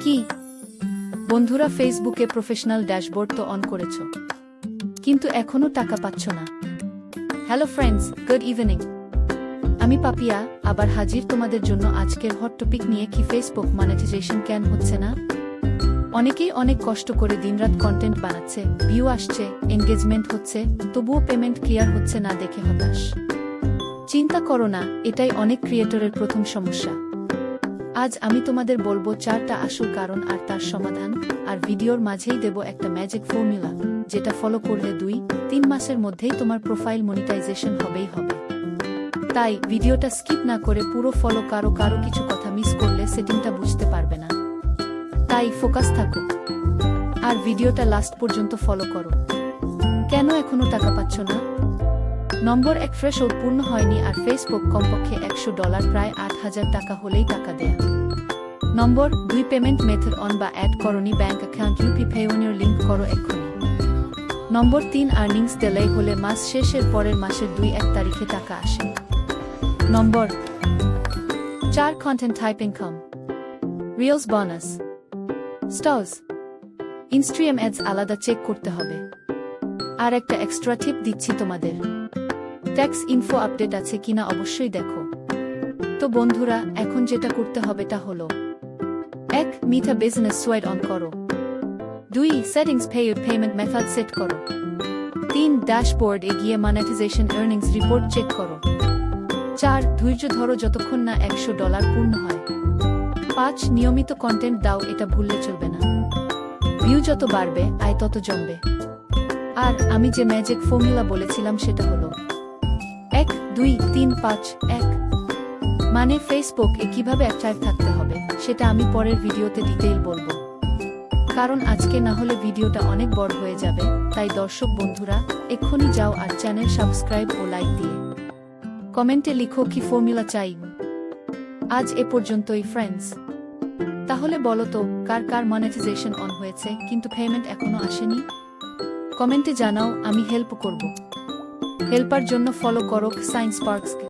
কি বন্ধুরা, ফেসবুকে প্রফেশনাল ড্যাশবোর্ড তো অন করেছো, কিন্তু এখনো টাকা পাচ্ছ না। Hello friends, good evening. আমি পাপিয়া আবার হাজির তোমাদের জন্য আজকের হট টপিক নিয়ে। কি ফেসবুক মনিটাইজেশন কেন হচ্ছে না? অনেকেই অনেক কষ্ট করে দিনরাত কন্টেন্ট বানাচ্ছে, ভিউ আসছে, এনগেজমেন্ট হচ্ছে, তবুও পেমেন্ট ক্লিয়ার হচ্ছে না দেখে হতাশ। চিন্তা করো না, এটাই অনেক ক্রিয়েটরের প্রথম সমস্যা। আজ আমি তোমাদের বলবো 4টা আসল কারণ আর তার সমাধান, আর ভিডিওর মাঝেই দেব একটা ম্যাজিক ফর্মুলা, যেটা ফলো করলে 2-3 মাসের মধ্যেই তোমার প্রোফাইল মনিটাইজেশন হবেই হবে। তাই ভিডিওটা স্কিপ না করে পুরো ফলো করো, কারো কিছু কথা মিস করলে সেটিংটা বুঝতে পারবে না। তাই ফোকাস থাকো আর ভিডিওটা লাস্ট পর্যন্ত ফলো করো। কেন এখনো টাকা পাচ্ছ না? নম্বর 1, থ্রেশহোল্ড পূর্ণ হয়নি আর ফেসবুক কমপক্ষে $100 প্রায় 8,000 টাকা হলেই টাকা দেয়া। নম্বর 2, পেমেন্ট মেথড অন বা অ্যাড করনি ব্যাংক অ্যাকাউন্ট ইউপি পেওনির লিঙ্ক করো এক্ষুনি। নম্বর 3, আর্নিংস ডিলে হলে মাস শেষের পরের মাসের 2-1 তারিখে টাকা আসে। নম্বর 4, content type income, reels, bonus, stories, Instagram ads আলাদা চেক করতে হবে। আর একটা এক্সট্রা টিপ দিচ্ছি তোমাদের, ট্যাক্স ইনফো আপডেট আছে কিনা অবশ্যই দেখো। তো বন্ধুরা, এখন যেটা করতে হবে তা হলো 1, মিটা বিজনেস সুইট অন করো। 2, সেটিংস পেমেন্ট মেথড সেট করো। 3, ড্যাশবোর্ড এ গিয়ে মনিটাইজেশন আর্নিংস রিপোর্ট চেক করো। 4, ধৈর্য ধরো যতক্ষণ না $100 পূর্ণ হয়। 5, নিয়মিত কন্টেন্ট দাও, এটা ভুললে চলবে না। ভিউ যত বাড়বে আয় তত জমবে। আর আমি যে ম্যাজিক ফর্মুলা বলেছিলাম সেটা হলো 1, 2, 3, 5, 1। মানে ফেসবুক এ কিভাবে অ্যাক্টিভ থাকতে হবে সেটা আমি পরের ভিডিওতে ডিটেইল বলবো, কারণ আজকে না হলে ভিডিওটা অনেক বড় হয়ে যাবে। তাই দর্শক বন্ধুরা, এক্ষুনি যাও আর চ্যানেল সাবস্ক্রাইব ও লাইক দিয়ে কমেন্টে লিখো কি ফর্মুলা চাই। আজ এ পর্যন্তই ফ্রেন্ডস। তাহলে বলো তো, কার কার মনিটাইজেশন অন হয়েছে কিন্তু পেমেন্ট এখনো আসেনি? কমেন্টে জানাও, আমি হেল্প করব। হেল্পার জন্য ফলো করো সায়েন্স পার্কস।